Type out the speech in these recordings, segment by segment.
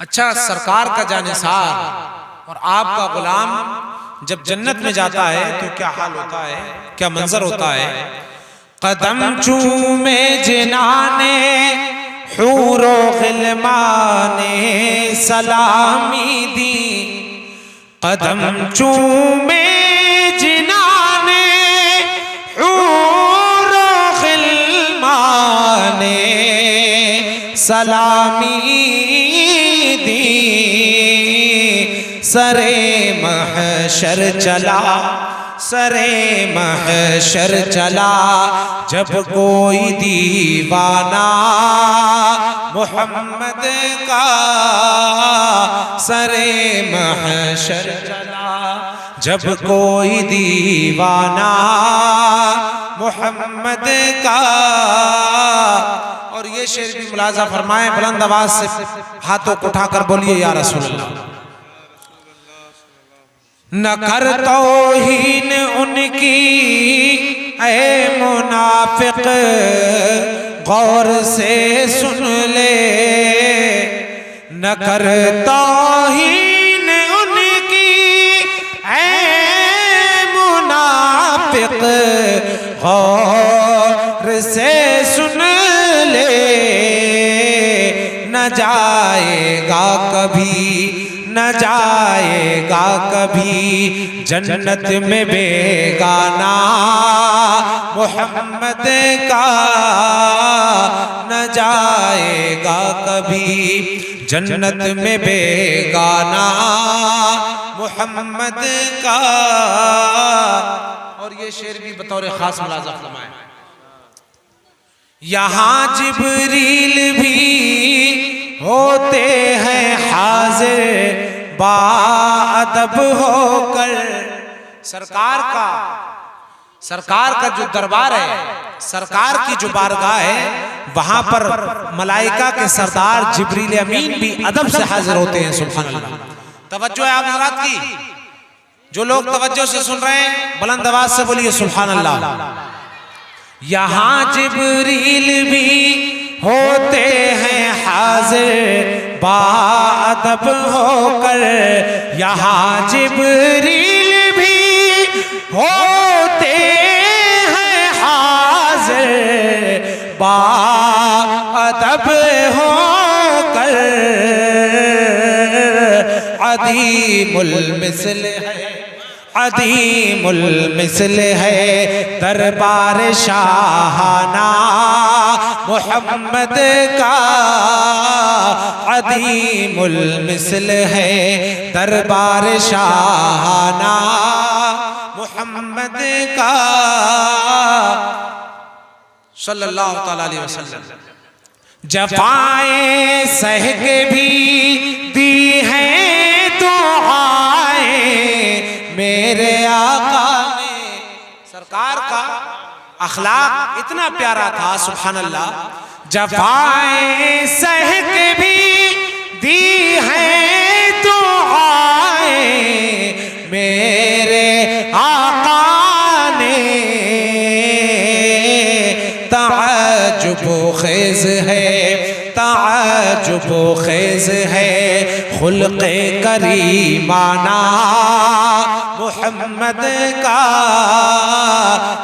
अच्छा, सरकार का जानिसार और आपका गुलाम जब जन्नत में जाता है तो क्या हाल होता है, क्या मंजर होता है। कदम चूमे जिनाने हूरो गिलमाने सलामी दी, कदम चूमे जिनाने हूरो गिलमाने सलामी दी, सरे महशर चला, सरे महशर चला, जब कोई दीवाना मोहम्मद का, सरे महशर चला, जब कोई दीवाना मोहम्मद का। और ये शेर भी मुलाजा फरमाए, बुलंद आवाज से हाथों को उठाकर बोलिए या रसूल अल्लाह। न कर तौहीन उनकी ऐ मुनाफिक, गौर से सुन ले, न कर तौहीन उनकी ऐ मुनाफिक, गौर से सुन ले, न जाएगा कभी, न जाएगा कभी जन्नत में बेगाना मोहम्मद का, न जाएगा कभी जन्नत में बेगाना मोहम्मद का। और ये शेर भी बतौर खास मुलाजा फरमाए, यहाँ जिब्रील भी होते हैं हाजिर बाअदब होकर। सरकार का जो दरबार है, सरकार की जो बारगाह है, वहां पर मलाइका के सरदार जिब्रील अमीन भी अदब से हाजिर होते हैं। सुभान अल्लाह। तवज्जो है आप हज़रात की, जो लोग तवज्जो से सुन रहे हैं बुलंद आवाज से बोलिए सुभान अल्लाह। यहाँ जिब्रील भी होते हैं हाजिर बाअदब होकर, यहाँ जिब्रील भी होते हैं हाजिर बाअदब होकर। अदीमुल मिसल है, अदीमुल मिसल है दरबार शाहाना मोहम्मद का, अदीमुल मिसल है दरबार शाहाना मोहम्मद का सल्लल्लाहु तआला अलैहि वसल्लम। जफाएं सह के भी दी हैं दुआएं मेरे आका ने। सरकार का अखलाक इतना प्यारा था सुभान अल्लाह। जफाएं सह के भी दी हैं दुआएं मेरे आका ने। ताजुब खेज है, ताजुब खेज है खुल्क़े करीमाना मोहम्मद का,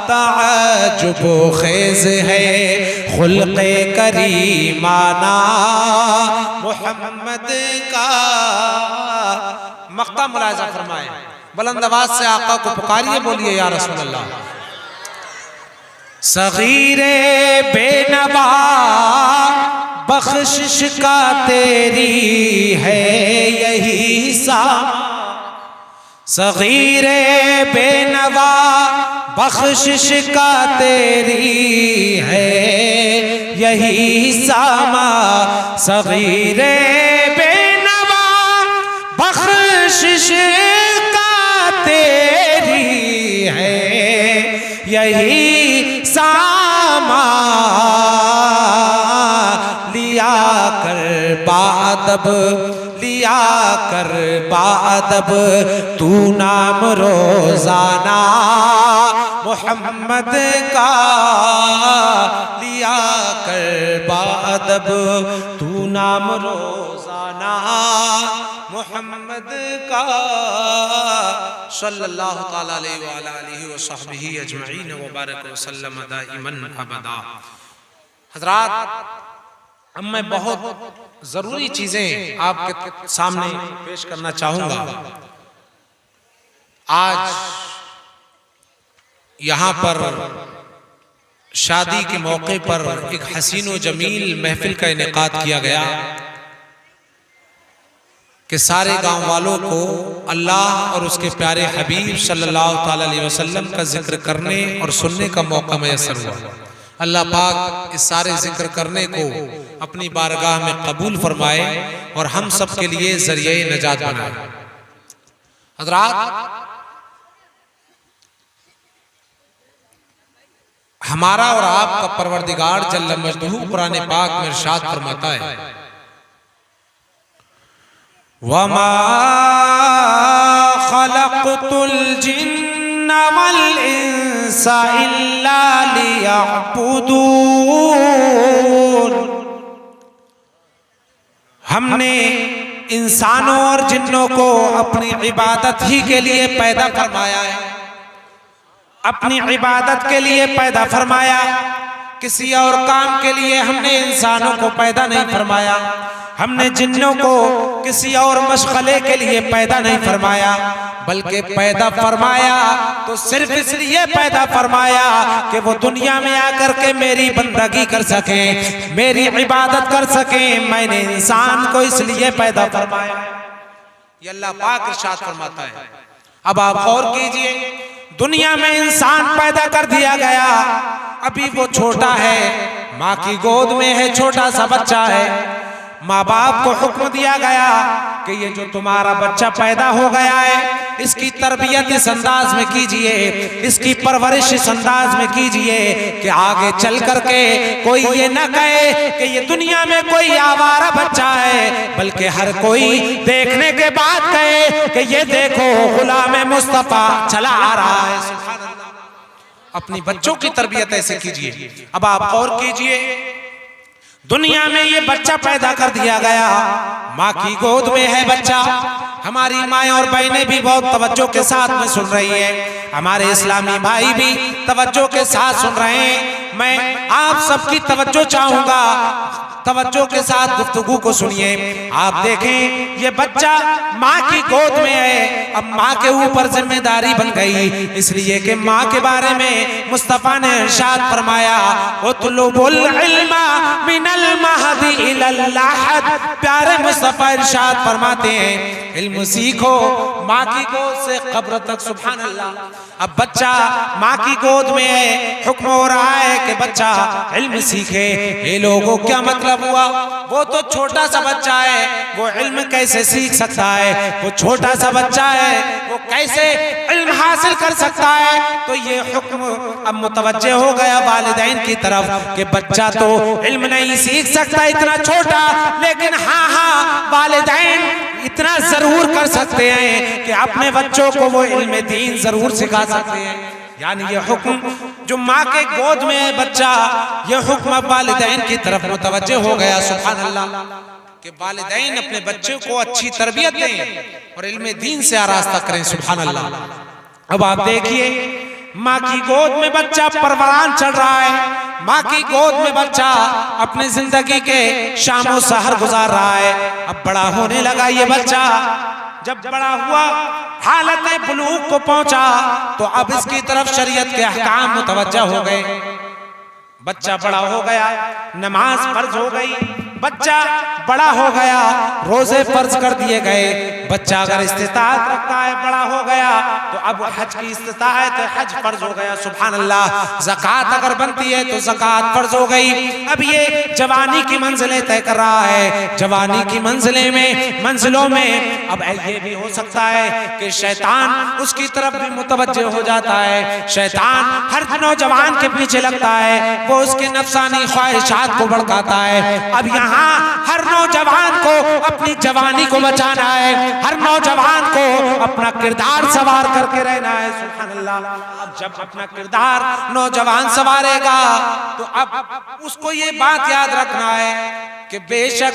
ताजुब खेज है खुल्क़े करीमाना मोहम्मद का। मक़ता मुलाज़ा फरमाए, बुलंद आवाज से आका को पुकारिए, बोलिए या रसूल अल्लाह। सगीरे बेनवा बख्शिश का तेरी है यही सामा, सगीरे बेनवा बख्शिश का तेरी है यही सामा, सगीरे बेनवा बख्शिश का तेरी है यही सामा। लिया कर बाअदब, लिया कर बाअदब तू नाम रोजाना, मोहम्मद का लिया कर बाअदब तू नाम रोजाना, मोहम्मद का सल्लल्लाहु तआला अलैहि व सहबिही अजमईन व बारक व सल्लम दाइमन अबदा। हज़रात, अब मैं बहुत जरूरी चीजें आपके सामने पेश करना चाहूंगा। आज यहाँ पर शादी के मौके पर एक हसीन व जमील महफिल का इनेकाद किया गया कि सारे गांव वालों को अल्लाह और उसके प्यारे हबीब सल्लल्लाहु ताला अलैहि वसल्लम का जिक्र करने और सुनने का मौका मैसर हुआ। अल्लाह पाक इस सारे जिक्र करने को अपनी बारगाह में कबूल फरमाए और हम सब के लिए जरिए नजात बनाए। हज़रात, हमारा और आपका परवरदिगार जल्ल मजदहू कुरान पाक में इरशाद फरमाता है, वमा खलक़तुल जिन्न वल इंसा इल्ला लियअबुदून। हमने इंसानों और जिन्नों को अपनी इबादत ही के लिए पैदा फरमाया है, अपनी इबादत के लिए पैदा फरमाया। किसी और काम के लिए हमने इंसानों को पैदा नहीं फरमाया, हमने जिन्नों को किसी और मशगले के लिए पैदा नहीं फरमाया, बल्कि पैदा फरमाया तो सिर्फ इसलिए पैदा फरमाया कि वो दुनिया में आकर के मेरी बंदगी कर सके, मेरी इबादत कर सके। मैंने इंसान को इसलिए पैदा फरमाया। ये अल्लाह पाक इरशाद फरमाता है। अब आप गौर कीजिए, दुनिया में इंसान पैदा कर दिया गया, अभी वो छोटा है, माँ की गोद में है, छोटा सा बच्चा है। माँ बाप को हुक्म दिया गया कि ये जो तुम्हारा बच्चा पैदा हो गया है, इसकी तरबियत इस अंदाज में कीजिए, इसकी परवरिश इस अंदाज में कीजिए कि आगे चल करके कोई ये न कहे कि ये दुनिया में कोई आवारा बच्चा है, बल्कि हर कोई देखने के बाद कहे कि ये देखो गुलाम मुस्तफा चला आ रहा है। सुभान अल्लाह। अपनी बच्चों की तरबियत ऐसे कीजिए। अब आप गौर कीजिए, दुनिया में ये बच्चा पैदा कर दिया गया, माँ की गोद में है बच्चा। हमारी माएँ और बहनें भी बहुत तवज्जो के साथ में सुन रही हैं, हमारे इस्लामी भाई भी तवज्जो के साथ सुन रहे हैं। मैं आप सबकी तवज्जो चाहूंगा, तवज्जो के साथ गुफ्तगू को सुनिए। आप देखें, ये बच्चा माँ की गोद में है, अब माँ के ऊपर जिम्मेदारी बन गई, इसलिए कि माँ के बारे में मुस्तफा ने इरशाद फरमाया, उतलुबुल इल्मा मिनल महदी इलल लहद। प्यारे मुस्तफा इरशाद फरमाते हैं, इल्म सीखो माँ की गोद से कब्र तक। सुभान अल्लाह। अब बच्चा माँ की गोद में है, हुक्म हो रहा है कि बच्चा इल्म सीखे। ये लोगों क्या मतलब हुआ? वो तो छोटा सा बच्चा है, वो इल्म कैसे सीख सकता है? वो छोटा सा बच्चा है, वो कैसे इल्म हासिल कर सकता है? तो ये हुक्म अब मुतवज्जे हो गया वालिदैन की तरफ कि बच्चा तो इल्म नहीं सीख सकता इतना छोटा, लेकिन हाँ वालिदैन इतना जरूर कर सकते हैं कि अपने बच्चों को वो इल्म दीन जरूर सिखा सकते हैं। यानी ये हुक्म जो माँ के गोद में है बच्चा, ये हुक्म अब वालिदैन की तरफ मुतवज्जे हो गया। सुभान अल्लाह। कि वालिदैन अपने बच्चों को अच्छी तरबियत दें और इल्म दीन से आरास्ता करें। सुभान अल्लाह। अब आप देखिए, माँ की गोद में बच्चा परवरान चढ़ रहा है, माँ की गोद में बच्चा अपनी जिंदगी के शामों सहर गुजार रहा है। अब बड़ा होने लगा ये बच्चा, जब बड़ा हुआ, हालत बुलूग को पहुंचा, तो अब इसकी तरफ शरीयत के अहकाम मुतवज्जा हो गए। बच्चा बड़ा हो गया, नमाज फर्ज हो गई, बच्चा बड़ा हो गया, रोजे फर्ज कर दिए गए। बच्चा अगर इस्तिताअत रखता है, बड़ा हो गया, तो अब हज की इस्तिताअत है, हज फर्ज हो गया। सुभान अल्लाह। ज़कात अगर बनती है तो ज़कात फर्ज हो गई। अब ये जवानी की मंजिलें तय कर रहा है। जवानी की मंजिलों में अब ये भी हो सकता है कि शैतान उसकी तरफ भी मुतवज्जे हो जाता है। शैतान हर नौजवान के पीछे लगता है, वो उसके नफसानी ख्वाहिशात को भड़काता है। अब यहाँ हर नौजवान को अपनी जवानी को बचाना है, हर नौजवान को अपना किरदार सवार करके रहना है। सुभान अल्लाह। अब जब अपना किरदार नौजवान सवारेगा तो अब उसको ये बात याद रखना है कि बेशक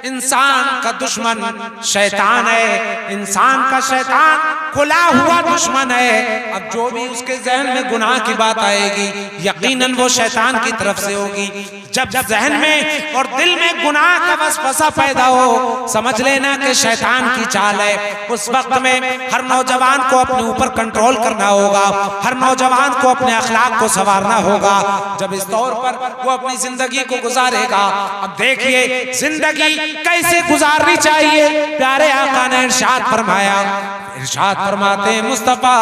इंसान का दुश्मन शैतान है, इंसान का शैतान खुला हुआ दुश्मन है। अब जो भी उसके जहन में गुनाह की बात आएगी यकीनन वो शैतान की तरफ से होगी। जब जहन में और दिल में गुनाह का वसवसा पैदा हो समझ लेना कि शैतान की चाल है। उस वक्त में हर नौजवान को अपने ऊपर कंट्रोल करना होगा, हर नौजवान को अपने अखलाक को संवारना होगा। जब इस तौर पर वो अपनी जिंदगी को गुजारेगा, अब देखिए जिंदगी कैसे गुजारनी चाहिए। प्यारे आका ने इरशाद फरमाया, इरशाद फरमाते हैं मुस्तफा,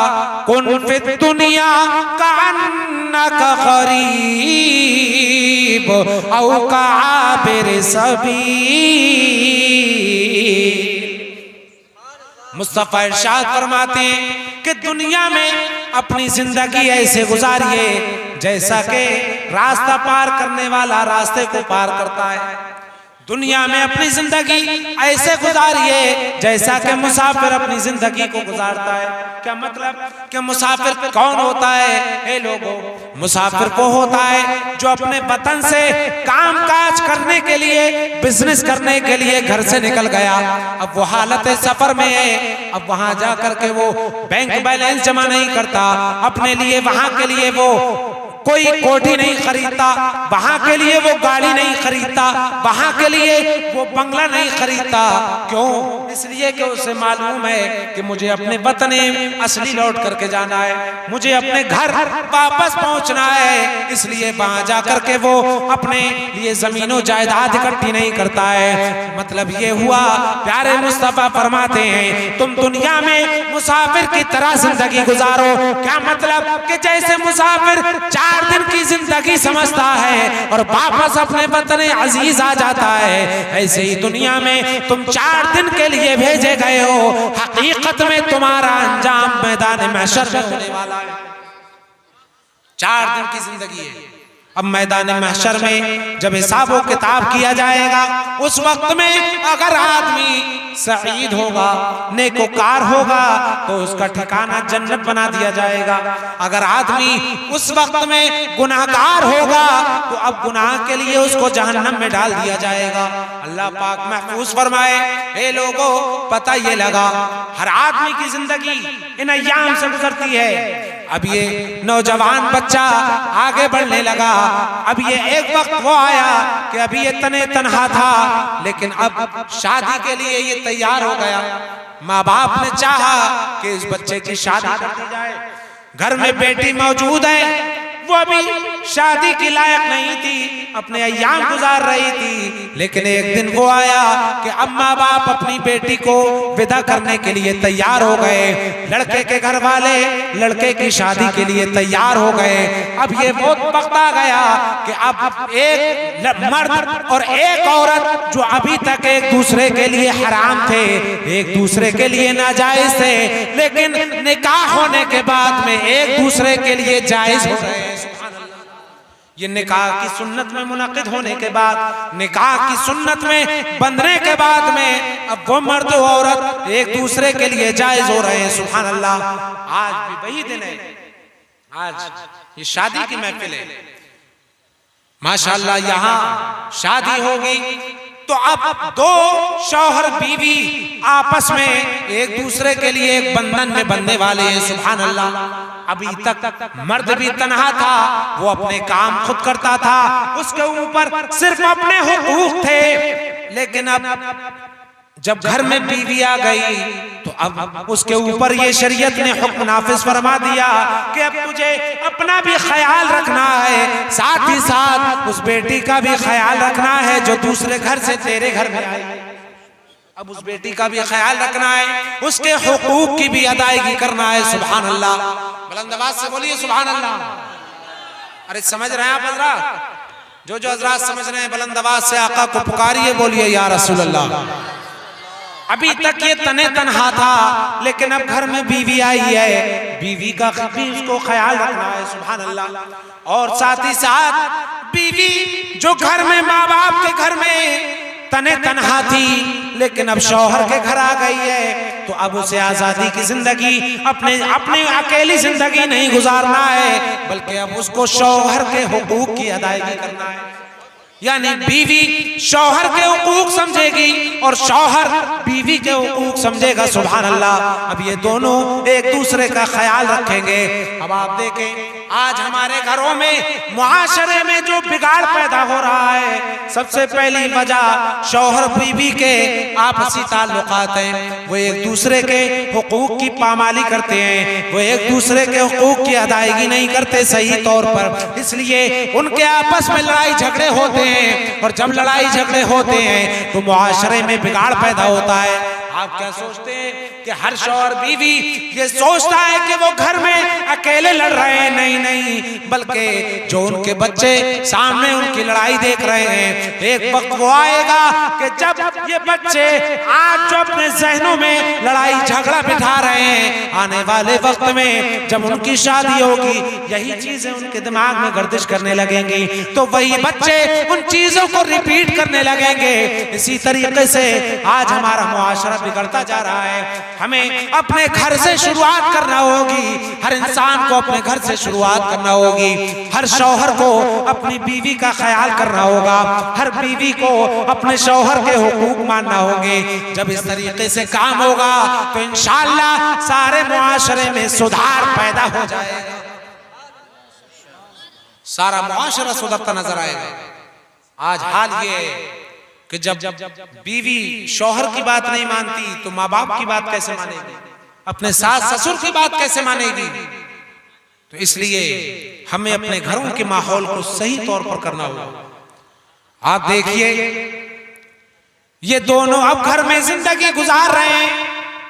कुन फिद दुनिया कान्नका गरीब औ काबिर सबील। मुस्तफा इरशाद फरमाते हैं कि दुनिया में अपनी जिंदगी ऐसे गुजारिए जैसा कि रास्ता पार करने वाला रास्ते को पार करता है। दुनिया में अपनी जिंदगी ऐसे गुजारिए जैसा कि मुसाफिर अपनी जिंदगी को गुजारता है। क्या मतलब कि मुसाफिर कौन होता है? हे लोगों, मुसाफिर वो होता है जो अपने वतन से काम काज करने के लिए, बिजनेस करने के लिए घर से निकल गया। अब वो हालत सफर में है, अब वहां जाकर के वो बैंक बैलेंस जमा नहीं करता, अपने लिए वहां के लिए वो कोई कोठी नहीं खरीदता, वहां के लिए वो गाड़ी नहीं खरीदता, वहां के लिए वो बंगला नहीं खरीदता। क्यों? इसलिए कि उसे मालूम है कि मुझे अपने वतन असली लौट करके जाना है, मुझे अपने घर वापस पहुंचना है। इसलिए वहां जाकर के वो अपने लिए जमीनों जायदाद इकट्ठी नहीं करता है। मतलब ये हुआ, प्यारे मुस्तफा फरमाते हैं तुम दुनिया में मुसाफिर की तरह जिंदगी गुजारो। क्या मतलब कि जैसे मुसाफिर 4 दिन की जिंदगी समझता है और वापस अपने वतन अजीज आ जाता है, ऐसे ही दुनिया में तुम 4 दिन के लिए भेजे गए हो। हकीकत में तुम्हारा अंजाम मैदान महशर में होने वाला है। 4 दिन की जिंदगी है। अब मैदान महशर में जब हिसाब व किताब किया जाएगा, उस वक्त में अगर आदमी सईद होगा, नेकोकार होगा, तो उसका ठिकाना जन्नत बना दिया जाएगा। अगर आदमी उस वक्त में गुनाहगार होगा तो अब गुनाह के लिए उसको जहन्नम में डाल दिया जाएगा। अल्लाह पाक महफूज फरमाए। हे लोगों, पता ये लगा हर आदमी की जिंदगी इन अय्याम से गुजरती है। अब ये नौजवान बच्चा आगे बढ़ने लगा। अब ये एक वक्त वो आया कि अभी ये तने तनहा था, लेकिन अब शादी के लिए ये तैयार हो गया। माँ बाप ने चाहा कि इस बच्चे की शादी कर दी जाए। घर में बेटी मौजूद है, वो अभी शादी की लायक नहीं थी, अपने अय्याम गुजार रही थी। लेकिन एक दिन वो आया कि अब माँ बाप अपनी बेटी को विदा करने के लिए तैयार हो गए। लड़के के घर वाले लड़के की शादी के लिए तैयार हो गए। अब ये बहुत वक्त आ गया कि अब एक मर्द और एक औरत जो अभी तक एक दूसरे के लिए हराम थे, एक दूसरे के लिए नाजायज थे, लेकिन निकाह होने के बाद में एक दूसरे के लिए जायज हो गए। ये निकाह की सुन्नत में मुनक़िद होने के बाद, निकाह की सुन्नत में बंधने के बाद में अब वो मर्द और औरत एक दूसरे के लिए जायज हो रहे हैं। सुभान अल्लाह। आज भी वही दिन है, आज ये शादी की महफिल है। माशाअल्लाह यहाँ शादी होगी तो अब 2 शौहर बीवी आपस में एक दूसरे के लिए एक बंधन में बंधने वाले हैं। सुभान अल्लाह। अभी तक मर्द भी तन्हा था, वो अपने काम खुद करता था, उसके ऊपर सिर्फ अपने हुकूक थे। लेकिन अब जब घर में बीवी आ गई तो अब उसके ऊपर ये शरीयत ने हुक्म नाफिज फरमा दिया कि अब तुझे अपना भी ख्याल रखना है, साथ ही साथ उस बेटी का भी ख्याल रखना है जो दूसरे घर से तेरे घर में आई। अब उस बेटी का भी ख्याल रखना है, उसके हुकूक की भी अदायगी करना है। सुभान अल्लाह। बुलंद आवाज से बोलिए सुभान अल्लाह। अरे समझ रहे हैं आप हजरात? जो हजरात समझ रहे हैं बुलंद आवाज से आका को पुकारिए, बोलिए या रसूल अल्लाह। अभी तक ये तने तनहा था, लेकिन अब घर में बीवी आई है, बीवी का भी उसको ख्याल रखना है। सुभान अल्लाह। और साथ ही साथ बीवी जो घर में माँ बाप के घर में तने तनहा थी, लेकिन अब शौहर के घर आ गई है तो अब उसे आजादी की जिंदगी अपने अकेली जिंदगी नहीं गुजारना है, बल्कि अब उसको शौहर के हुकूक की अदायगी करना है। यानी बीवी शौहर के हुकूक समझेगी और शौहर बीवी के हुकूक समझेगा। सुभान अल्लाह। अब ये दोनों एक दूसरे का ख्याल रखेंगे। अब आप देखें आज हमारे घरों में मुआशरे में जो बिगाड़ पैदा हो रहा है, सबसे पहली वजह शौहर बीवी के आपसी ताल्लुकात हैं। वो एक दूसरे के हुकूक की पामाली करते हैं, वो एक दूसरे के हुकूक की अदायगी नहीं करते सही तौर पर, इसलिए उनके आपस में लड़ाई झगड़े होते हैं। और जब लड़ाई झगड़े होते हैं तो मुआशरे में बिगाड़ पैदा होता है। आप क्या सोचते हैं कि हर शौहर बीवी ये सोचता है कि वो घर में अकेले लड़ रहे हैं? नहीं नहीं, बल्कि जो उनके बच्चे सामने उनकी लड़ाई देख रहे हैं, एक वक्त वो आएगा कि जब ये बच्चे आज जो अपने जहनों में लड़ाई झगड़ा बिठा रहे हैं, आने वाले वक्त में जब उनकी शादी होगी यही चीजें उनके दिमाग में गर्दिश करने लगेंगी, तो वही बच्चे उन चीजों को रिपीट करने लगेंगे। इसी तरीके से आज हमारा मुआशरा बिगड़ता जा रहा है। हमें अपने घर से शुरुआत करना होगी, हर इंसान को अपने घर से शुरुआत करना होगी। हर शौहर को अपनी बीवी का ख्याल करना होगा, हर बीवी को अपने शौहर के हुकूक मानना होंगे। जब इस तरीके से काम होगा तो इंशाअल्लाह सारे मुआशरे में सुधार पैदा हो जाएगा, सारा मुआशरा सुधरता नजर आएगा। आज हाल ये कि जब बीवी शौहर की बात नहीं मानती तो माँ बाप की बात कैसे मानेगी, अपने सास ससुर की बात कैसे मानेगी? तो इसलिए हमें अपने घरों के माहौल को सही तौर पर करना होगा। आप देखिए ये दोनों अब घर में जिंदगी गुजार रहे हैं,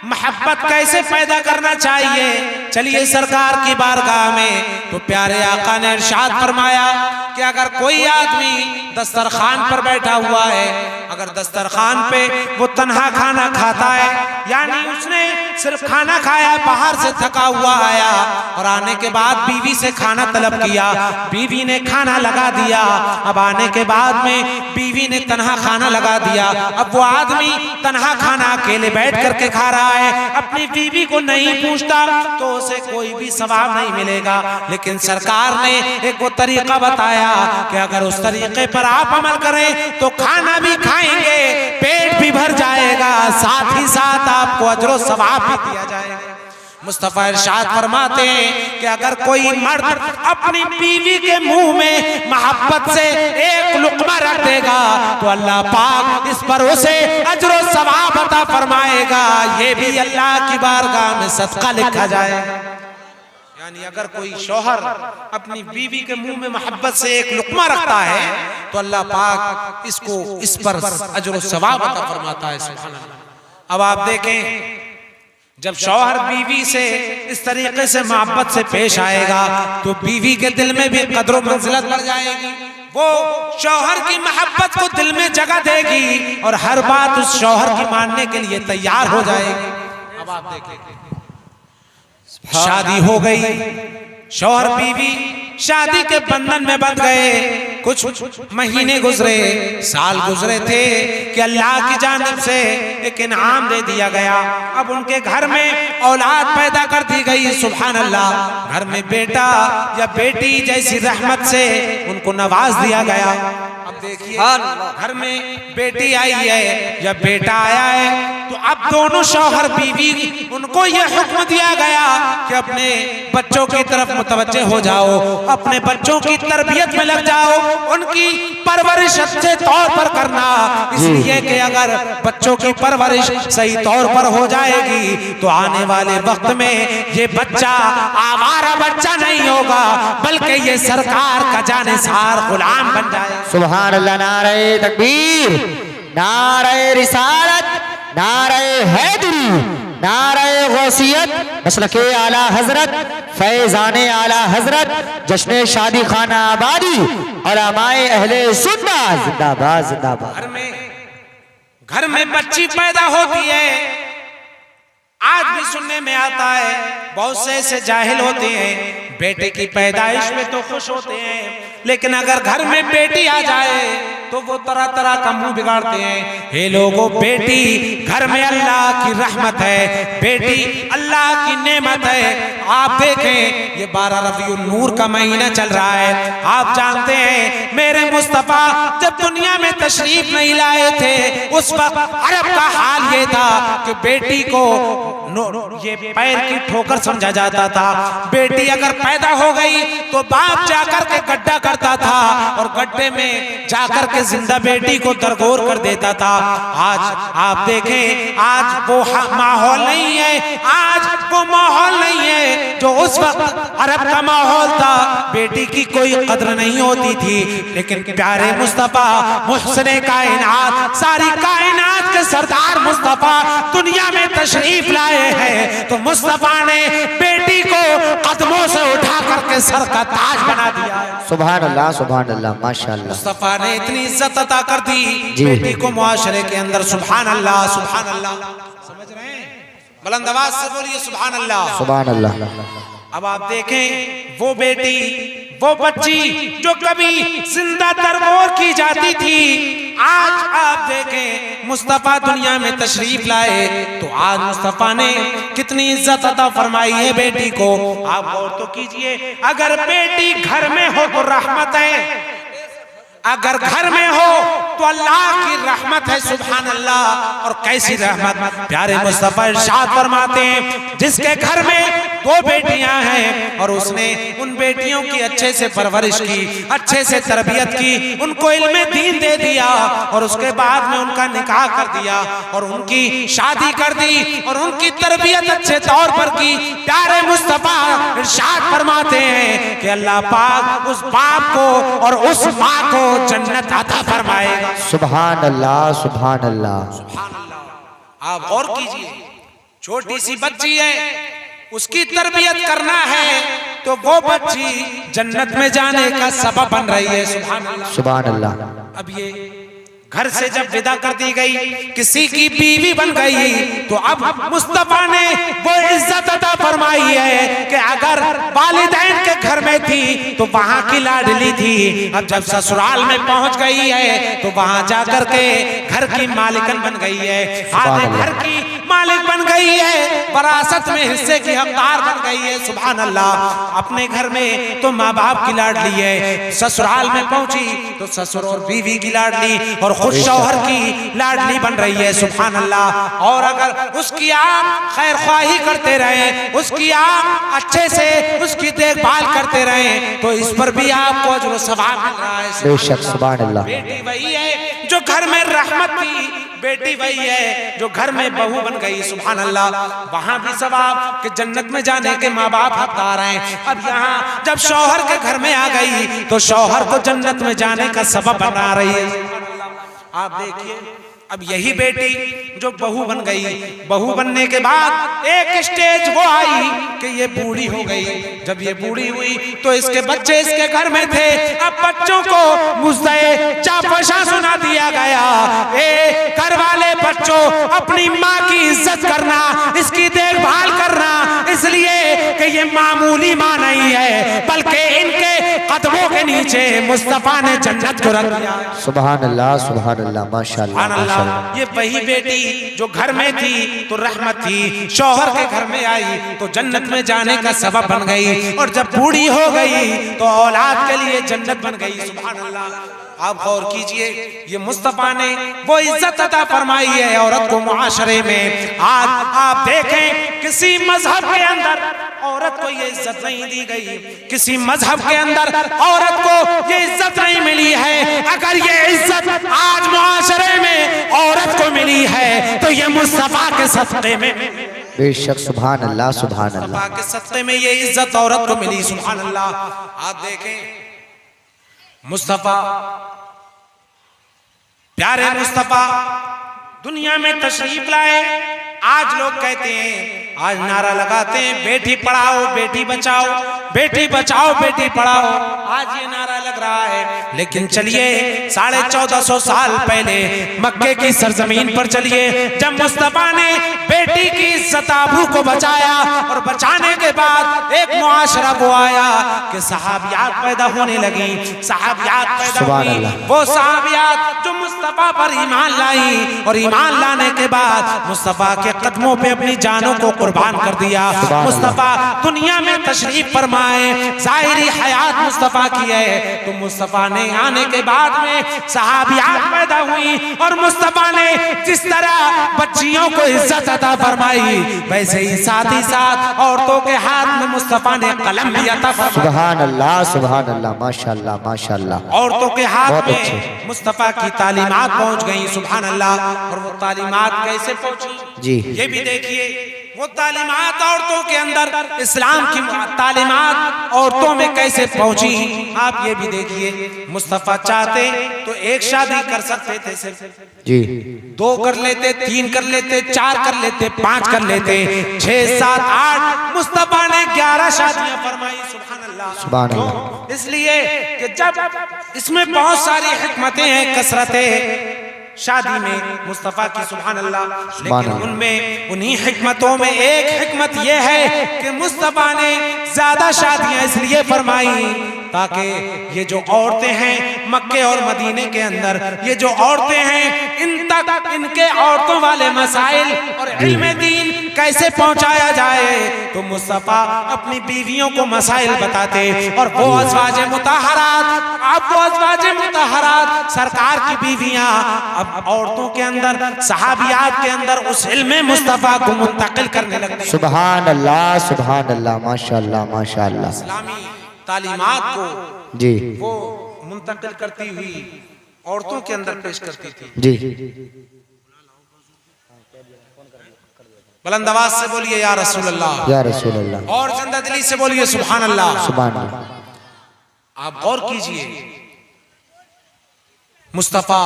मोहब्बत कैसे पैदा करना चाहिए। चलिए सरकार की बारगाह में तो प्यारे आका ने इरशाद फरमाया कि अगर कोई आदमी दस्तरखान पर बैठा हुआ है, अगर दस्तरखान पे वो तन्हा खाना खाता है, यानी उसने सिर्फ खाना खाया, बाहर से थका हुआ आया और आने के बाद बीवी से खाना तलब किया, बीवी ने खाना लगा दिया, अब आने के बाद में बीवी ने तन्हा खाना लगा दिया, अब वो आदमी तन्हा खाना अकेले बैठ करके खा रहा है, अपनी बीवी को नहीं पूछता तो उसे कोई भी सवाब नहीं मिलेगा। लेकिन सरकार ने एक वो तरीका बताया कि अगर उस तरीके पर आप अमल करें तो खाना भी खाएंगे, पेट भी भर जाएगा, साथ ही साथ आपको अजरो सवाब भी दिया जाएगा। मुस्तफा इरशाद फरमाते हैं कि अगर कोई मर्द अपनी बीवी के मुंह में मोहब्बत से एक लुकमा रख देगा तो अल्लाह पाक इस पर उसे अजरो सवाब अता फरमाएगा, ये भी अल्लाह की बारगाह में सदका लिखा जाएगा। यानी अगर कोई शौहर अपनी बीवी के मुंह में मोहब्बत से एक लुकमा रखता है तो अल्लाह पाक इसको इस पर अजर सवाब अता फरमाता है। सुभान अल्लाह। अब आप देखें जब शौहर बीवी से इस तरीके से मोहब्बत से पेश आएगा तो बीवी के दिल में भी कदर मंजिलत बढ़ जाएगी, वो शौहर की मोहब्बत को दिल में जगह देगी और हर बात उस शौहर की मानने के लिए तैयार हो जाएगी। अब आप देखें शादी हो गई, शौहर बीवी शादी के बंधन में बंध गए, कुछ महीने गुजरे, साल गुजरे थे कि अल्लाह की जानिब से एक इनाम दे दिया गया। अब उनके घर में औलाद पैदा कर दी गई। सुभान अल्लाह। घर में बेटा या बेटी जैसी रहमत से उनको नवाज दिया गया। अब देखिए घर में बेटी आई है या बेटा आया है तो अब दोनों शौहर बीवी उनको यह हुक्म दिया गया कि अपने बच्चों की तरफ मुतवज्जे हो जाओ, अपने बच्चों की तरबियत में लग जाओ, उनकी परवरिश अच्छे तौर पर करना, इसलिए कि अगर बच्चों की परवरिश सही तौर पर हो जाएगी तो आने वाले वक्त में ये बच्चा आवारा बच्चा नहीं होगा बल्कि ये सरकार का जानिसार गुलाम बन जाएगा। सुभान अल्लाह। नारे तकबीर, नारे रिसालत, नारे हैदरी, नारे गौसियत, मसलके आला हजरत, फैजाने आला हजरत, जश्न शादी खाना आबादी और अमाए अहले सुन्नत जिंदाबाद जिंदाबाद। घर में बच्ची पैदा होती है, आज भी सुनने में आता है बहुत से ऐसे जाहिल होते हैं बेटे की पैदाइश में तो खुश होते हैं, लेकिन अगर घर में बेटी आ जाए तो वो तरह तरह का मुंह बिगाड़ते हैं। हे लोगों, बेटी घर में अल्लाह की रहमत है, बेटी अल्लाह की नेमत है। आप देखें, ये 12 रबीउल नूर का महीना चल रहा है। आप जानते हैं मेरे मुस्तफा जब दुनिया में तशरीफ नहीं लाए थे, उस वक्त अरब का हाल ये था कि बेटी को ये पैर की ठोकर समझा जाता था। बेटी अगर पैदा हो गई तो बाप जाकर के गड्ढा करता था और गड्ढे में जाकर के जिंदा बेटी को दरगोर कर देता था। आज आप देखें, आज वो माहौल नहीं है, आज वो माहौल नहीं है जो उस वक्त अरब का माहौल था। बेटी की कोई कद्र नहीं होती थी, लेकिन प्यारे मुस्तफा मुहसिने कायनात, सारी कायनात के सरदार मुस्तफा दुनिया में तशरीफ लाए हैं, तो मुस्तफा ने बेटी को कदमों से उठा करके सर का ताज बना दिया। सुभान अल्लाह, सुभान अल्लाह, माशाअल्लाह। मुस्तफा ने इतनी इज्जत अता कर दी बेटी को मुआशरे के अंदर। सुभान अल्लाह, सुभान अल्लाह। समझ रहे हैं? बुलंद आवाज से बोलिए सुभान अल्लाह, सुभान अल्लाह। अब आप देखें, वो बेटी, वो बच्ची जो कभी जिंदा दरगोर की जाती थी, आज आप देखें मुस्तफा दुनिया में तशरीफ लाए तो आज मुस्तफा ने कितनी इज्जत अता फरमाई है बेटी को। आप गौर तो कीजिए, अगर बेटी घर में हो तो रहमत है, अगर घर में हो तो अल्लाह की रहमत है। सुभान अल्लाह। और कैसी रहमत, प्यारे मुस्तफा इरशाद फरमाते हैं, जिसके घर में 2 बेटियां हैं और उसने उन बेटियों की अच्छे से परवरिश की, अच्छे से तरबियत की, उनको इल्मे दीन दे दिया और उसके बाद में उनका निकाह कर दिया और उनकी शादी कर दी और उनकी तरबियत अच्छे तौर पर की। प्यारे मुस्तफा इरशाद फरमाते हैं कि अल्लाह पाक उस बाप को और उस माँ को जन्नत अता फरमाएगा। सुभान अल्लाह, सुभान अल्लाह, सुभान अल्लाह। आप गौर कीजिए, छोटी सी बच्ची है, उसकी तरबियत करना है तो वो बच्ची जन्नत में जाने का सबब बन रही है। सुभान अल्लाह, सुभान अल्लाह। अब ये घर से जब विदा कर दी गई, किसी की बीवी बन गई, तो अब मुस्तफा ने वो इज्जत अता फरमाई है कि अगर वालिदैन के घर में थी तो वहां की लाडली थी, अब जब ससुराल में पहुंच गई है तो वहां जाकर के घर की मालिकन बन गई है, आधे घर की मालिक बन गई है, वरासत में हिस्से की हकदार बन गई है। सुभान अल्लाह। अपने घर में तो माँ बाप की लाडली है, ससुराल में पहुंची तो ससुर और बीवी की लाडली और खुद शौहर की लाडली बन रही है। सुभान अल्लाह। और अगर उसकी आप खैर ख्वाही करते रहे, उसकी आप अच्छे से उसकी देखभाल करते रहे तो इस पर भी आपको अजर व सवाब मिल रहा है। बेशक, सुभान अल्लाह। बेटी वही है जो घर में रहमत थी, बेटी वही है जो घर में बहू बन गई। सुभान अल्लाह। वहां भी सवाब कि जन्नत में जाने के माँ बाप हकदार हैं। अब यहाँ जब शौहर के घर में आ गई तो शौहर को जन्नत में जाने का सबब बना रही है। आप देखिए, अब यही बेटी जो बहू बन गई, बहू बनने के बाद एक स्टेज वो आई कि ये बूढ़ी हो गई। जब ये बूढ़ी हुई तो इसके बच्चे इसके घर में थे। अब बच्चों को मुझसे चापशा सुना दिया गया, ए घर वाले बच्चों, अपनी माँ की इज्जत करना, इसकी देखभाल करना, इसलिए कि ये मामूली माँ नहीं है बल्कि इनके कदमों के नीचे मुस्तफा ने जन्नत को रख दिया। सुभान अल्लाह, सुभान अल्लाह, माशाअल्लाह, माशाअल्लाह। ये वही बेटी जो घर में थी तो रहमत थी, शौहर के घर में आई तो जन्नत में जाने का सबब बन गई, और जब बूढ़ी हो गई तो औलाद के लिए जन्नत बन गई। सुभान अल्लाह। आप गौर कीजिए, ये मुस्तफा ने वो इज्जत अता फरमाई है औरत को मुआशरे में। आज आप देखें, किसी मजहब के अंदर औरत को ये इज्जत नहीं दी गई, किसी मजहब के अंदर औरत को ये इज्जत नहीं मिली है। अगर ये इज्जत आज मुआशरे में औरत को मिली है तो ये मुस्तफा के सदक़े में। बेशक, सुभान अल्लाह, सुभान अल्लाह। मुस्तफा के सदक़े में ये इज्जत औरत को मिली। सुभान अल्लाह। आप देखें, मुस्तफा, प्यारे मुस्तफा दुनिया में तशरीफ लाए। आज लोग कहते हैं, आज नारा लगाते हैं, बेटी पढ़ाओ बेटी बचाओ, बेटी बचाओ बेटी पढ़ाओ। आज ये नारा लग रहा है। लेकिन चलिए 1450 साल पहले मक्के की सरजमीन पर चलिए, जब मुस्तफा ने बेटी की इज्जत आबरू को बचाया और बचाने के बाद एक मुआशरा वो आया कि सहाबियात पैदा होने लगी, सहाबियात पैदा हुई, वो सहाबियात जो मुस्तफा पर ईमान लाई और ईमान लाने के बाद मुस्तफा के कदमों पे अपनी जानों को कुर्बान कर दिया। मुस्तफा दुनिया में तशरीफ फरमाए, ज़ाहिरी हयात मुस्तफा की है, तो मुस्तफा ने आने के बाद में सहाबियात पैदा हुई और मुस्तफा ने जिस तरह बच्चियों को इज्जत अता फरमाई, वैसे ही साथ औरतों के हाथ में मुस्तफा ने कलम भी अता फरमाया। सुभान अल्लाह, माशाअल्लाह माशाअल्लाह। औरतों के हाथ में मुस्तफा की तालीमात पहुंच गई, सुभान अल्लाह। और वो तालीमात कैसे पहुंची जी, ये भी देखिए। वो तालीमात औरतों के अंदर, इस्लाम की तालीमात औरतों में कैसे पहुंची, आप ये भी देखिए। मुस्तफा चाहते तो एक शादी कर सकते थे सिर्फ जी, 2 कर लेते, 3 कर लेते, 4 कर लेते, 5 कर लेते, 6, 7, 8, मुस्तफा ने 11 शादियां फरमाई, सुभान अल्लाह, सुभान अल्लाह। इसलिए कि जब इसमें बहुत सारी हिकमतें हैं, कसरतें शादी में मुस्तफा की, सुभान अल्लाह। लेकिन उनमें, उन्हीं हिकमतों में एक हिकमत यह है कि मुस्तफा ने ज्यादा शादियां इसलिए फरमाई ताकि ये जो औरतें हैं मक्के और मदीने के अंदर, ये जो औरतें हैं, इन तक इनके औरतों वाले मसाइल और इल्म दीन कैसे पहुंचाया जाए, तो मुस्तफा अपनी बीवियों को मसाइल बताते। और वो अज़वाजे मुतहरात, अब वो अज़वाजे मुतहरात सरकार की बीवियां अब औरतों के अंदर, सहाबियात के अंदर उस इल्म मुस्तफा को मुंतकिल करने लगते। सुभान अल्लाह, माशाअल्लाह माशाअल्लाह। इस्लामी तालीमात को जी वो मुंतकिल करती हुई औरतों के अंदर पेश करती थी। जी, बुलंद आवाज से बोलिए या रसूल अल्लाह, या रसूल अल्लाह, और जिंदा दिली से बोलिए सुभान अल्लाह, सुभान अल्लाह। आप गौर कीजिए, मुस्तफा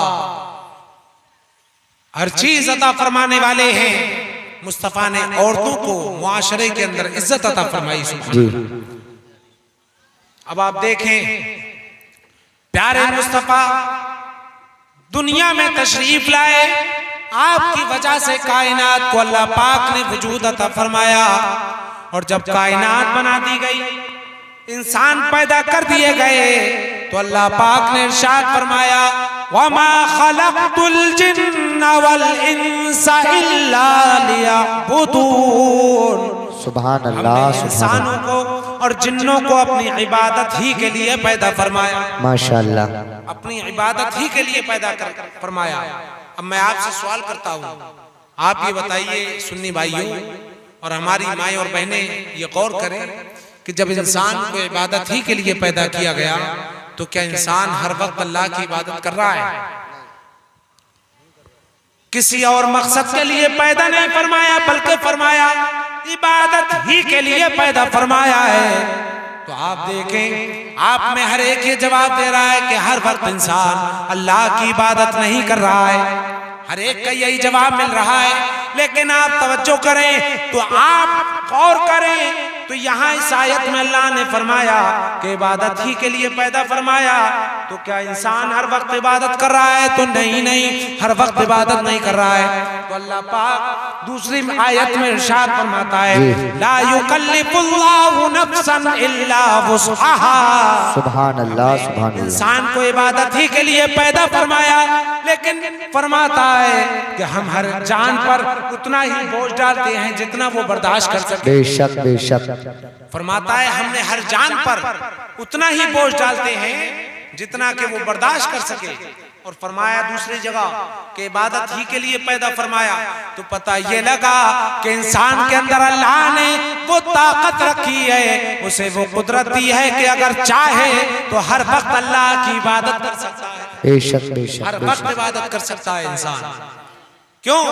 हर चीज अता फरमाने वाले हैं। मुस्तफा ने औरतों को मुआशरे के अंदर इज्जत अता फरमाई, जी। अब आप देखें, प्यारे मुस्तफा दुनिया में तशरीफ लाए, आपकी वजह से कायनात को अल्लाह पाक ने वजूद अता फरमाया। और जब कायनात बना दी गई, इंसान पैदा कर दिए गए, तो अल्लाह पाक ने इरशाद फरमाया, वमा खलक़तुल जिन्ना वल इंसा इल्ला लियअबुदून। सुभान अल्लाह, इंसानों को और जिन्नों को अपनी इबादत ही के लिए पैदा फरमाया, माशाअल्लाह, अपनी इबादत ही के लिए पैदा फरमाया। अब मैं आपसे सवाल करता हूँ, आप ये बताइए सुन्नी भाइयों और हमारी माएँ और बहनें, ये गौर करें कि जब इंसान को इबादत ही के लिए पैदा किया गया, तो क्या इंसान हर वक्त अल्लाह की इबादत कर रहा है? किसी और मकसद के लिए पैदा नहीं फरमाया, बल्कि फरमाया इबादत ही के लिए पैदा फरमाया है। तो आप देखें, आप में हर एक ये जवाब दे रहा है कि हर वक्त इंसान अल्लाह की इबादत नहीं कर रहा है, हर एक का यही जवाब मिल रहा है। लेकिन आप तवज्जो करें तो आप गौर करें तो यहाँ इस आयत में अल्लाह ने फरमाया कि इबादत ही के लिए पैदा फरमाया। तो क्या इंसान हर वक्त इबादत कर रहा है? तो नहीं नहीं, हर वक्त इबादत नहीं कर रहा है। तो अल्लाह पाक दूसरी आयत में इरशाद फरमाता है, ला युकल्लिफुल्लाहु नफ्सन इल्ला वुसअहा। सुभान अल्लाह, सुभान अल्लाह। इंसान को इबादत ही के लिए पैदा फरमाया, लेकिन फरमाता है कि हम हर जान पर उतना ही बोझ डालते हैं जितना वो बर्दाश्त कर सके। बेशक बेशक। फरमाता है हमने हर जान पर उतना ही बोझ डालते हैं जितना कि वो बर्दाश्त कर सके। और फरमाया दूसरी जगह कि इबादत ही के लिए पैदा फरमाया। तो पता ये लगा कि इंसान के अंदर अल्लाह ने वो ताकत रखी है, उसे वो कुदरत दी है कि अगर चाहे तो हर वक्त अल्लाह की इबादत कर सकता है। बेशक बेशक, हर वक्त इबादत कर सकता है इंसान। क्यों?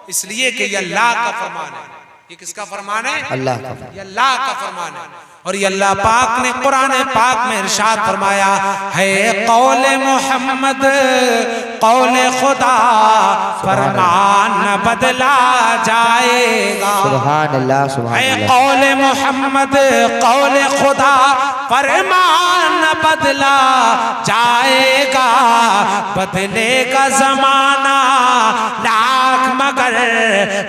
इसलिए कि ये अल्लाह का फरमान है, ये किसका फरमान है? अल्लाह का। ये अल्लाह का फरमान है। और ये अल्लाह पाक ने कुरान पाक में इरशाद फरमाया है, कौले मोहम्मद कौले खुदा फरमान न बदला जाएगा। सुभान अल्लाह, सुभान है अल्लाह। कौले मोहम्मद कौले खुदा फरमान न बदला जाएगा। बदलेगा जमाना लाख मगर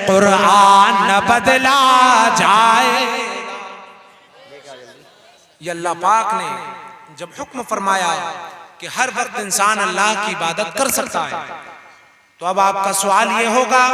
कुरान न बदला जाएगा। ये अल्लाह पाक ने जब हुक्म फरमाया कि हर वक्त इंसान अल्लाह की इबादत कर सकता है, तो अब आपका सवाल ये होगा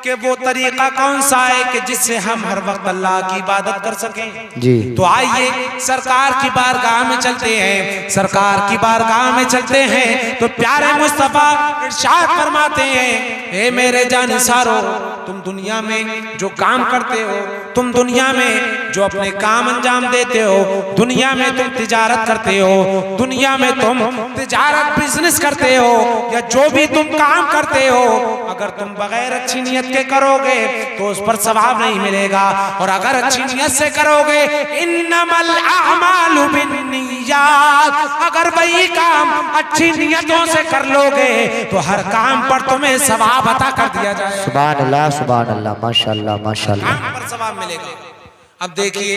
कि वो तरीका कौन सा है कि जिससे हम हर वक्त अल्लाह की इबादत कर सकें। जी। तो आइए सरकार की बारगाह में चलते हैं। सरकार की बारगाह में चलते हैं तो प्यारे मुस्तफा इरशाद फरमाते हैं, हे मेरे जानिसारो, तुम दुनिया में जो काम करते हो, तुम दुनिया में जो अपने काम अंजाम देते हो, दुनिया में तुम तिजारत करते हो, दुनिया में तुम तिजारत बिजनेस करते हो, या जो भी तुम काम करते हो, अगर तुम बगैर अच्छी नियत के करोगे तो उस पर सवाब नहीं मिलेगा। और अगर अच्छी नियत से करोगे, इन्नमल अअमालु बिन्नियात, अगर वही काम अच्छी नियतों से कर लोगे तो हर काम पर तुम्हें सवाब अता कर दिया जाएगा। सुभान अल्लाह, सुभान अल्लाह, माशाअल्लाह, माशाअल्लाह। काम पर सवाब मिलेगा। अब देखिए,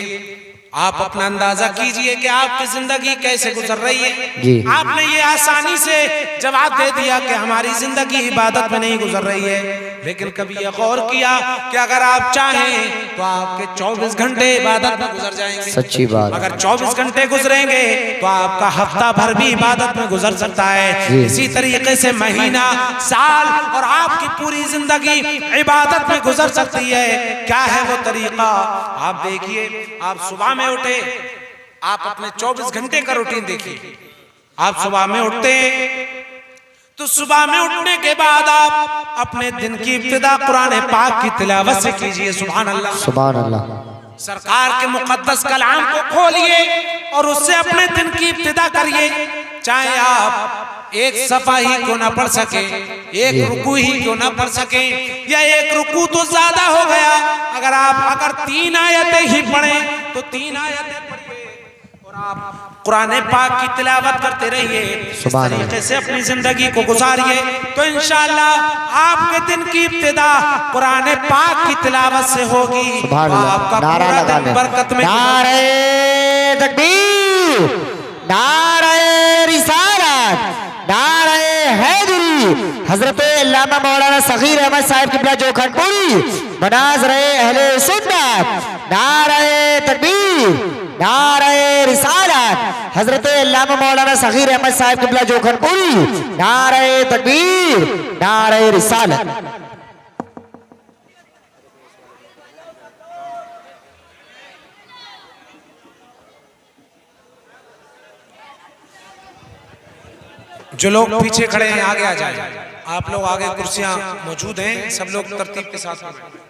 आप अपना अंदाजा कीजिए कि आपकी जिंदगी कैसे गुजर रही है। जी। आपने ये आसानी से जवाब दे दिया कि हमारी जिंदगी इबादत में नहीं गुजर रही है, लेकिन कभी ये गौर किया कि अगर आप चाहें तो आपके 24 घंटे इबादत में गुजर जाएंगे। सच्ची बात। अगर 24 घंटे गुजरेंगे तो आपका हफ्ता भर भी इबादत में गुजर सकता है। इसी तरीके से महीना, साल और आपकी पूरी जिंदगी इबादत में गुजर सकती है। क्या है वो तरीका? आप देखिए, आप सुबह में उठे, आप अपने 24 घंटे का रूटीन देखिए। आप सुबह में उठते हैं तो सुबह में उठने के बाद आप अपने दिन की इब्तिदा कुरान पाक की तिलावत से कीजिए। सुभान अल्लाह, सुभान अल्लाह। सरकार के मुकद्दस कलाम को खोलिए और उससे अपने दिन की इब्तिदा करिए। चाहे आप एक सफा ही क्यों ना पढ़ सके, एक रुकू ही क्यों ना पढ़ सके, या एक रुकू तो ज्यादा हो गया, अगर 3 आयतें ही पढ़ें तो 3 आयतें पढ़िए और आप कुरान पाक की तिलावत करते रहिए। इस तरीके से अपनी जिंदगी को गुजारिए तो इंशाअल्लाह आपके दिन की इब्तिदा कुरान पाक की तिलावत से होगी। सुभान अल्लाह। आपका नारा पूरा दिन लगाने। बरकत में। नारे तकबीर, नारे रिसालत, नारे हैदरी। हजरत अल्लामा मौलाना सगीर अहमद साहब किबला जो खटपुरी मनाज रहे अहले सुन्नत। नारे तकबीर, नारे रिसालत। हजरत अल्लामा मौलाना सगीर अहमद साहब किबला जो खटपुरी। नारे तकबीर, नारे रिसालत। जो लोग पीछे खड़े हैं आगे आ जाए। आप लोग आगे, कुर्सियां मौजूद हैं, सब लोग तरतीब के साथ बैठें।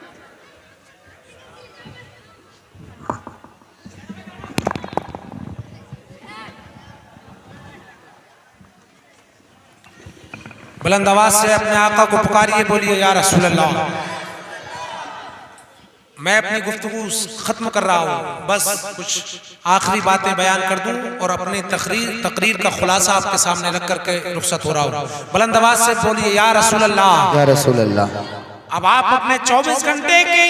बुलंद आवाज से अपने आका को पुकारिए, बोलिए या रसूल अल्लाह। मैं अपनी गुफ्तगू खत्म कर रहा हूँ, बस कुछ आखिरी बातें बयान कर दूं और अपनी तकरीर का खुलासा आपके सामने रख करके रुखसत हो रहा हूँ। बुलंद आवाज से बोलिए या रसूल अल्लाह, या रसूल अल्लाह। अब आप अपने 24 घंटे के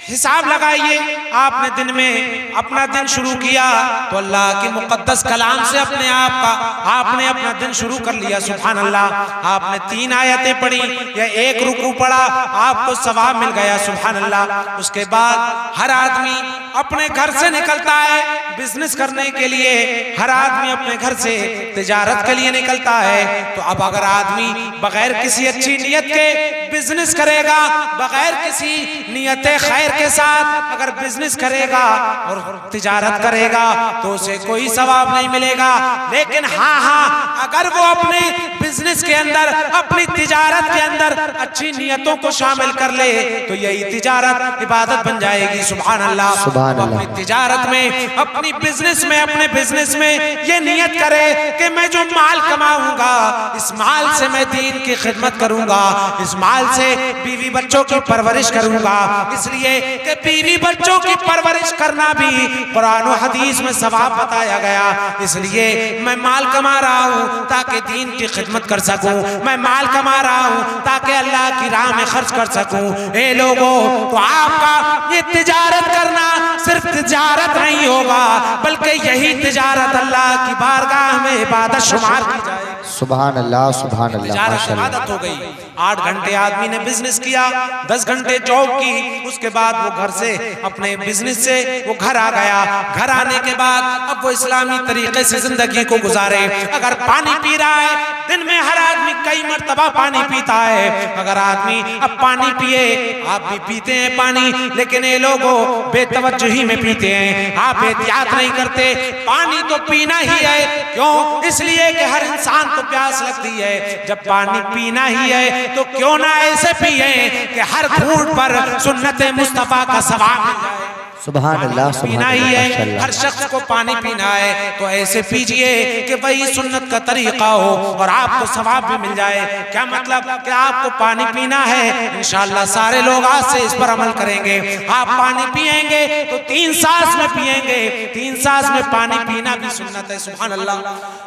हिसाब लगाइए। आपने दिन में अपना दिन शुरू किया तो अल्लाह के मुकद्दस कलाम से आपने अपना दिन शुरू कर लिया। सुभान अल्लाह। आपने 3 आयतें पढ़ी या एक रुकू पढ़ा, आपको सवाब मिल गया। सुभान अल्लाह। उसके बाद हर आदमी अपने घर से निकलता है बिजनेस करने के लिए, हर आदमी अपने घर से तिजारत के लिए निकलता है। तो अब अगर आदमी बगैर किसी अच्छी नियत के बिजनेस करेगा, बगैर किसी नियत खैर के साथ अगर बिजनेस करेगा और तिजारत करेगा तो उसे कोई सवाब नहीं मिलेगा। लेकिन हाँ, अगर वो अपने बिजनेस के अंदर, अपनी तिजारत के अंदर अच्छी नियतों को शामिल कर ले तो यही तिजारत इबादत बन जाएगी। सुभान अल्लाह। अपनी तिजारत में, अपनी बिजनेस में, अपने बिजनेस में ये नियत करे कि मैं जो माल कमाऊंगा इस माल से मैं दीन की खिदमत करूंगा, इस माल से बीवी बच्चों की परवरिश करूंगा। इसलिए कि बीवी बच्चों की परवरिश करना भी कुरान और हदीस में सवाब बताया गया। इसलिए मैं माल कमा रहा हूँ ताकि दीन की खिदमत कर सकूं, मैं माल कमा रहा हूँ ताकि अल्लाह की राह में खर्च कर सकूं। ए लोगों, तो आपका ये तिजारत करना सिर्फ तिजारत नहीं होगा, बल्कि यही तिजारत अल्लाह की बारगाह में इबादत शुमार की जाए। सुभान अल्लाह, सुभान अल्लाह, तिजारत इबादत हो गई। 8 घंटे आदमी ने बिजनेस किया, 10 घंटे जॉब की, उसके बाद वो घर से अपने बिजनेस से वो घर आ गया। घर आने के बाद अब वो इस्लामी तरीके से जिंदगी को गुजारे। अगर पानी पी रहा है, दिन में हर आदमी कई मर्तबा पानी पीता है। अगर आदमी अब पानी पिए, आप भी पीते हैं पानी, लेकिन ये लोगों बेतवज्जही में पीते हैं, आप एहतियात नहीं करते। पानी तो पीना ही है, क्यों? इसलिए कि हर इंसान को प्यास लगती है। जब पानी पीना ही है तो क्यों ना ऐसे पिए कि हर घूंट पर सुन्नत मुस्तफा का सवाब मिल जाए। सुभान अल्लाह, पीना ही है, हर शख्स को पानी पीना है, तो ऐसे पीजिए कि वही सुन्नत का तरीका हो और आपको सवाब भी मिल जाए। क्या मतलब कि आपको पानी पीना है, इंशाअल्लाह सारे लोग आज से इस पर अमल करेंगे। आप पानी पिएंगे तो 3 सांस में पिएंगे, 3 सांस में पानी पीना भी सुन्नत है। सुभान अल्लाह।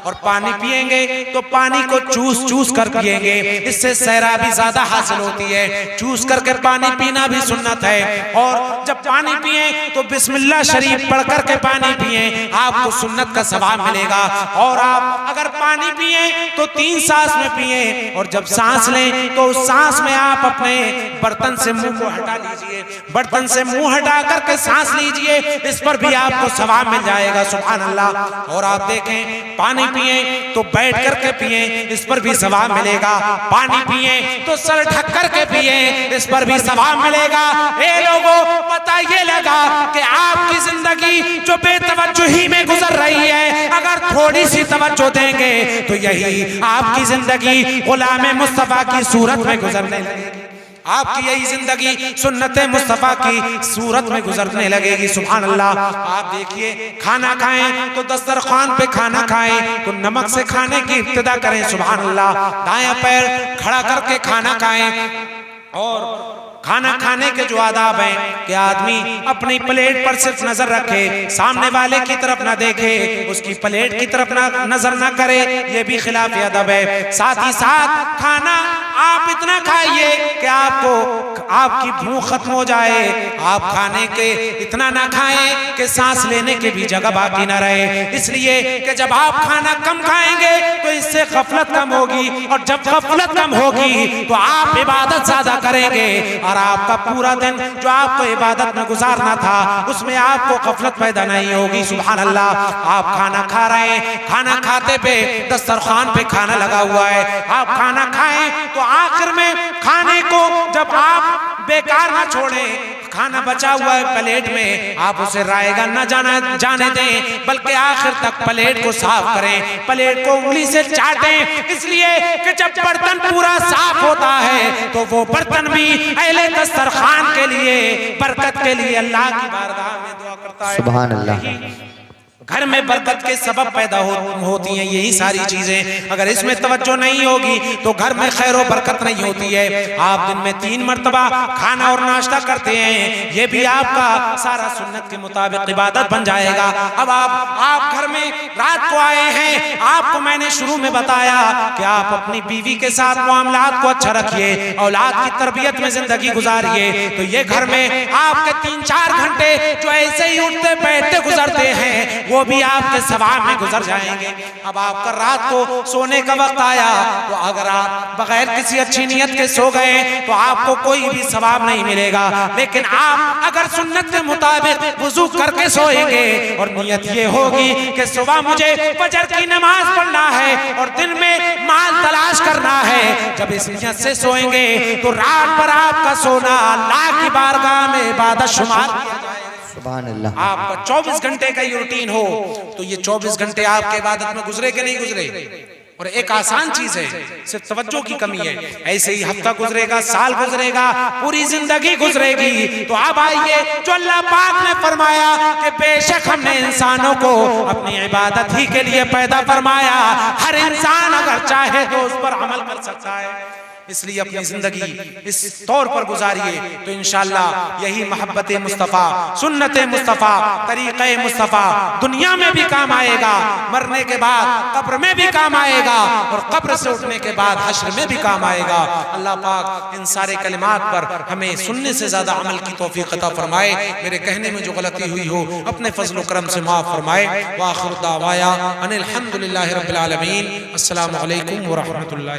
और पानी पिएंगे तो पानी को चूस चूस कर पिएंगे, इससे सैराबी ज्यादा हासिल होती है। चूस करके पानी पीना भी सुन्नत है। और जब पानी पिए तो बिस्मिल्लाह शरीफ पढ़ करके पानी पिए, आपको सुन्नत का सवाब मिलेगा। और आप अगर पानी पिए तो 3 सांस में पिए, और जब सांस लें तो उस सांस में आप अपने बर्तन से मुंह को हटा लीजिए, बर्तन से मुंह हटा करके सांस लीजिए, इस पर भी आपको सवाब मिल जाएगा। सुभान अल्लाह। और आप देखें, पानी पिए तो बैठ करके पिए, इस पर भी सवाब मिलेगा। पानी पिए तो सर ढक करके पिए, इस पर भी सवाब मिलेगा। ए लोगों, पता ये लगा कि आपकी जिंदगी जो बेतवज्जुही में गुजर रही है, अगर थोड़ी सी तवज्जो देंगे तो यही आपकी जिंदगी गुलाम मुस्तफा की सूरत में गुजरने लगेगी। आपकी यही जिंदगी सुन्नत मुस्तफा की सूरत में गुजरने लगेगी। सुभान अल्लाह। आप देखिए, खाना खाएं तो दस्तरखान पे खाना खाएं तो नमक से खाने की इब्तिदा करें। सुभान अल्लाह। दायां पैर खड़ा करके खाना खाएं। और खाना खाने के जो आदाब हैं कि आदमी अपनी प्लेट पर सिर्फ नजर रखे, सामने वाले की तरफ ना देखे, उसकी प्लेट की तरफ नजर ना करे, ये भी खिलाफ अदब है। साथ ही साथ खाना आप इतना खाइए कि आपकी भूख खत्म हो जाए। आप खाने के इतना ना खाएं कि सांस लेने की भी जगह बाकी ना रहे। इसलिए कि जब आप खाना कम खाएंगे तो इससे गफलत कम होगी, और जब गफलत कम होगी तो आप इबादत ज्यादा करेंगे, और आपका पूरा दिन जो आपको इबादत में गुजारना था उसमें आपको गफलत पैदा नहीं होगी। सुभान अल्लाह। आप खाना खा रहे हैं, खाना खाते पे दस्तरखान पे खाना लगा हुआ है, आप खाना खाएं तो आखिर में खाने को जब आप बेकार ना छोड़ें, खाना बचा हुआ है प्लेट में, आप उसे रायगा न जाने दें, बल्कि आखिर तक प्लेट को साफ करें, प्लेट को उंगली से चाटें। इसलिए कि जब बर्तन पूरा साफ होता है तो वो बर्तन भी अहले दस्तरखान के लिए, बरकत के लिए अल्लाह की बारगाह में दुआ करता है। सुभान अल्लाह। घर में बरकत के सबब पैदा होती हैं यही सारी चीजें। अगर इसमें तवज्जो नहीं होगी तो घर में खैर और बरकत नहीं होती है। आप दिन में 3 मरतबा खाना और नाश्ता करते हैं, ये भी आपका सारा सुन्नत के मुताबिक इबादत बन जाएगा। अब आप घर में रात को आए हैं, आपको मैंने शुरू में बताया कि आप अपनी बीवी के साथ मामलात को अच्छा रखिए, औलाद की तरबियत में जिंदगी गुजारिए, तो ये घर में आपके 3-4 घंटे जो ऐसे ही उठते बैठते गुजरते हैं वो भी आपके सवाब में गुजर जाएंगे। अब आपका रात को सोने का वक्त आया तो अगर आप बगैर किसी अच्छी नियत के सो गए तो आपको कोई भी सवाब नहीं मिलेगा। लेकिन आप अगर सुन्नत के मुताबिक वुजू करके सोएंगे और नियत ये होगी कि सुबह मुझे फजर की नमाज पढ़ना है और दिन में माल तलाश करना है, जब इस नियत से सोएंगे तो रात पर आपका सोना अल्लाह की बारगाह में इबादत शुमार किया जाएगा। सुभान अल्लाह। आपका 24 घंटे का ये रूटीन हो तो ये 24 घंटे आपके इबादत में गुजरे कि नहीं गुजरे। और एक आसान चीज है, सिर्फ तवज्जो की कमी है। ऐसे ही हफ्ता गुजरेगा, साल गुजरेगा, पूरी जिंदगी गुजरेगी। तो अब आइए, जो अल्लाह पाक ने फरमाया कि बेशक हमने इंसानों को अपनी इबादत ही के लिए पैदा फरमाया, हर इंसान अगर चाहे तो उस पर अमल कर सकता है। इसलिए अपनी जिंदगी इस तौर पर गुजारिए तो इंशाअल्लाह यही मोहब्बत मुस्तफ़ा, सुन्नत मुस्तफ़ा, तरीक़े मुस्तफ़ा दुनिया में भी काम आएगा, मरने के बाद कब्र में भी काम आएगा और कब्र से उठने के बाद हश्र में भी काम आएगा। अल्लाह पाक इन सारे कलिमात पर हमें सुनने से ज्यादा अमल की तौफीक अता फरमाए। मेरे कहने में जो गलती हुई हो अपने फजल व करम से माफ फरमाए। व आखिर दावाया अनिल हम्दुलिल्लाहि रब्बिल आलमीन। अस्सलामु अलैकुम व रहमतुल्लाह।